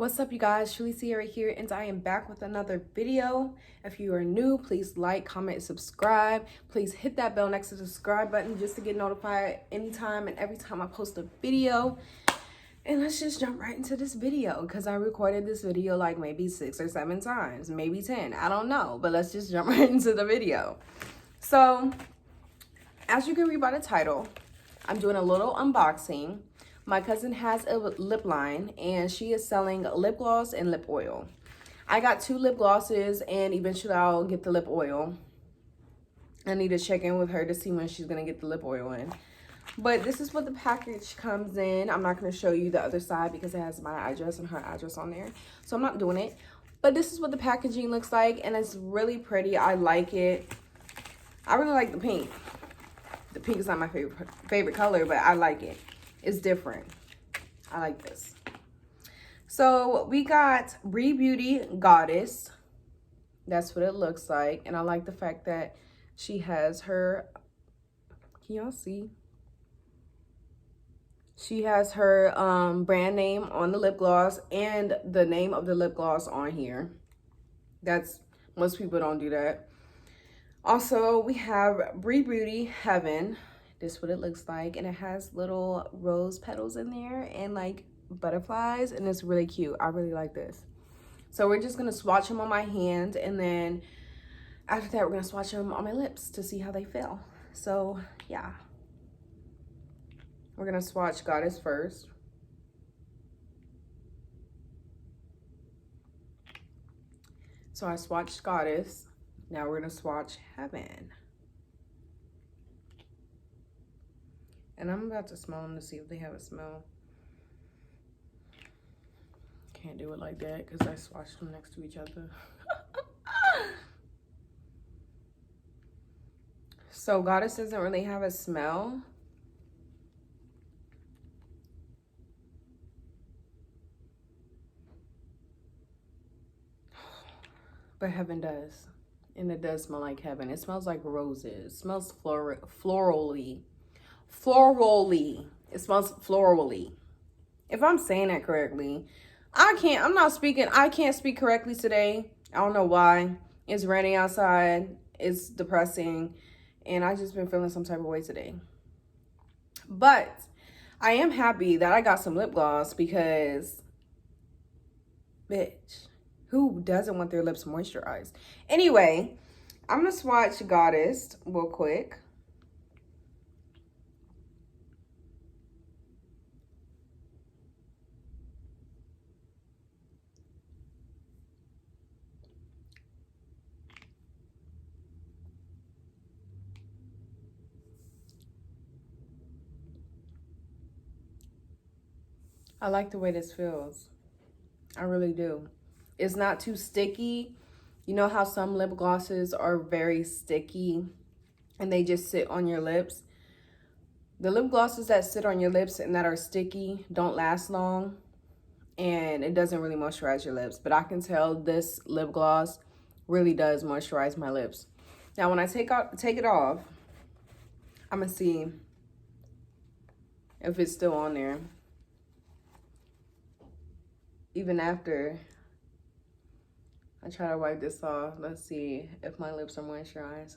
What's up, you guys? Truly Sierra here, and I am back with another video. If you are new, please like, comment, subscribe. Please hit that bell next to the subscribe button just to get notified anytime and every time I post a video. And let's just jump right into this video because I recorded this video like maybe 6 or 7 times, maybe 10. I don't know, but let's just jump right into the video. So, as you can read by the title, I'm doing a little unboxing. My cousin has a lip line and she is selling lip gloss and lip oil. I got 2 lip glosses and eventually I'll get the lip oil. I need to check in with her to see when she's going to get the lip oil in. But this is what the package comes in. I'm not going to show you the other side because it has my address and her address on there. So I'm not doing it. But this is what the packaging looks like and it's really pretty. I like it. I really like the pink. The pink is not my favorite color, but I like it. It's different. I like this. So we got BriBeauty Goddess. That's what it looks like. And I like the fact that she has her, can y'all see? She has her brand name on the lip gloss and the name of the lip gloss on here. Most people don't do that. Also, we have BriBeauty Heaven. This is what it looks like, and it has little rose petals in there and like butterflies, and it's really cute. I really like this. So we're just gonna swatch them on my hand, and then after that we're gonna swatch them on my lips to see how they feel. So yeah, we're gonna swatch Goddess first. So I swatched Goddess. Now we're gonna swatch Heaven. And I'm about to smell them to see if they have a smell. Can't do it like that because I swatched them next to each other. So Goddess doesn't really have a smell. But Heaven does. And it does smell like heaven. It smells like roses. It smells florally. Florally. It smells florally. If I'm saying that correctly. I can't speak correctly today. I don't know why. It's raining outside. It's depressing. And I just been feeling some type of way today. But I am happy that I got some lip gloss because, bitch, who doesn't want their lips moisturized? Anyway, I'm going to swatch Goddess real quick. I like the way this feels. I really do. It's not too sticky. You know how some lip glosses are very sticky and they just sit on your lips? The lip glosses that sit on your lips and that are sticky don't last long and it doesn't really moisturize your lips. But I can tell this lip gloss really does moisturize my lips. Now when I take it off, I'm gonna see if it's still on there. Even after I try to wipe this off, let's see if my lips are moisturized.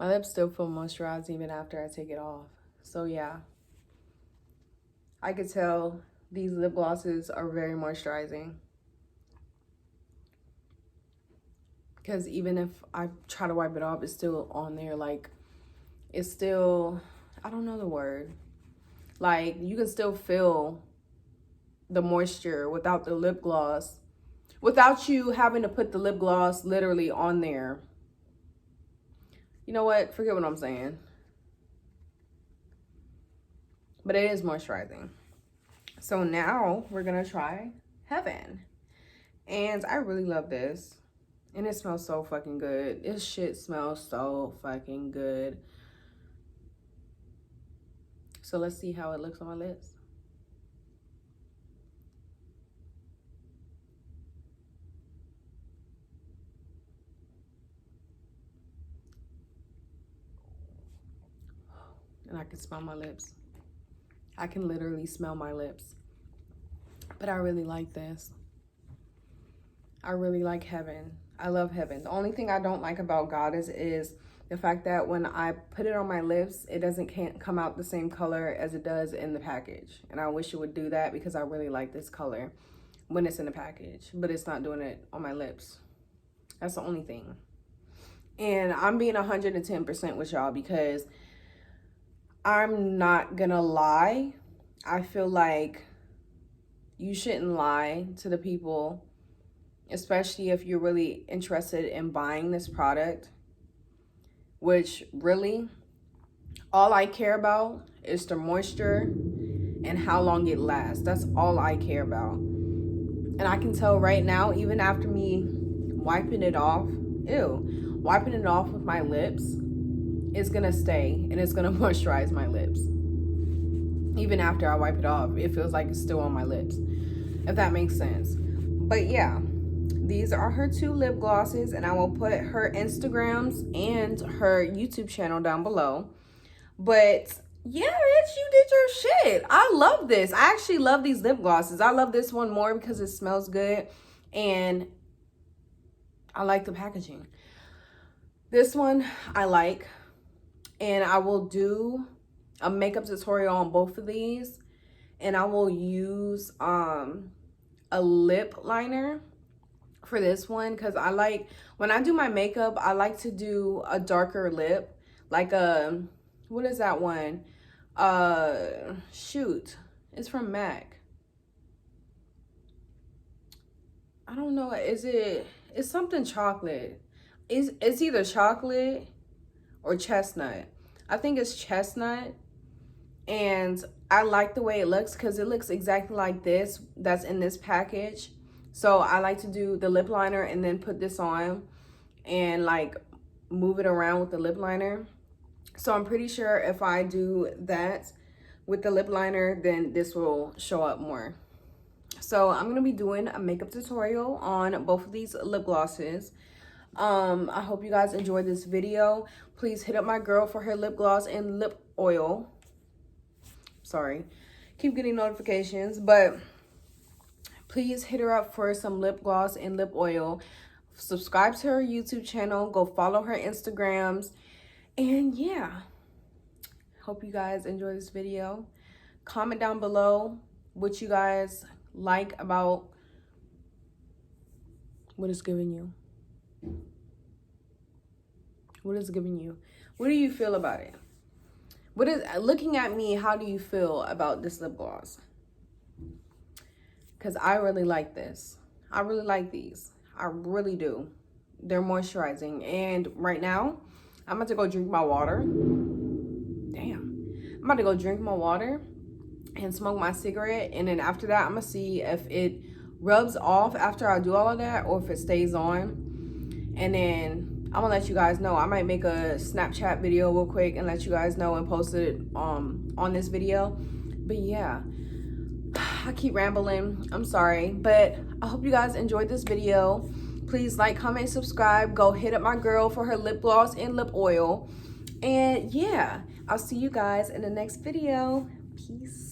My lips still feel moisturized even after I take it off. So yeah, I could tell these lip glosses are very moisturizing. Because even if I try to wipe it off, it's still on there. Like, it's still, I don't know the word. Like, you can still feel the moisture without the lip gloss. Without you having to put the lip gloss literally on there. You know what? Forget what I'm saying. But it is moisturizing. So now we're going to try Heaven. And I really love this. And it smells so fucking good. This shit smells so fucking good. So let's see how it looks on my lips. And I can smell my lips. I can literally smell my lips. But I really like this. I really like Heaven. I love Heaven. The only thing I don't like about Goddess is the fact that when I put it on my lips, it can't come out the same color as it does in the package. And I wish it would do that because I really like this color when it's in the package, but it's not doing it on my lips. That's the only thing. And I'm being 110% with y'all because I'm not gonna lie. I feel like you shouldn't lie to the people, especially if you're really interested in buying this product, which really all I care about is the moisture and how long it lasts. That's all I care about. And I can tell right now, even after me wiping it off, wiping it off with my lips, it's gonna stay and it's gonna moisturize my lips. Even after I wipe it off, it feels like it's still on my lips, if that makes sense. But yeah, these are her 2 lip glosses, and I will put her Instagrams and her YouTube channel down below. But yeah, bitch, you did your shit. I love this. I actually love these lip glosses. I love this one more because it smells good and I like the packaging. This one I like, and I will do a makeup tutorial on both of these, and I will use a lip liner for this one because I like, when I do my makeup, I like to do a darker lip, like a, what is that one? Shoot, it's from MAC. I don't know, it's something chocolate. It's either chocolate or chestnut. I think it's chestnut, and I like the way it looks because it looks exactly like this that's in this package. So I like to do the lip liner and then put this on and like move it around with the lip liner. So I'm pretty sure if I do that with the lip liner, then this will show up more. So I'm gonna be doing a makeup tutorial on both of these lip glosses. I hope you guys enjoyed this video. Please hit up my girl for her lip gloss and lip oil. Sorry, keep getting notifications, but please hit her up for some lip gloss and lip oil. Subscribe to her YouTube channel, go follow her Instagrams, and yeah, hope you guys enjoy this video. Comment down below what you guys like about what it's giving you. What is giving you? What do you feel about it? What is, looking at me, how do you feel about this lip gloss? Because I really like this. I really like these. I really do. They're moisturizing. And right now, I'm about to go drink my water. Damn. I'm about to go drink my water and smoke my cigarette. And then after that, I'm going to see if it rubs off after I do all of that or if it stays on. And then I'm gonna let you guys know. I might make a Snapchat video real quick and let you guys know and post it on this video. But yeah, I keep rambling. I'm sorry, but I hope you guys enjoyed this video. Please like, comment, subscribe. Go hit up my girl for her lip gloss and lip oil. And yeah, I'll see you guys in the next video. Peace.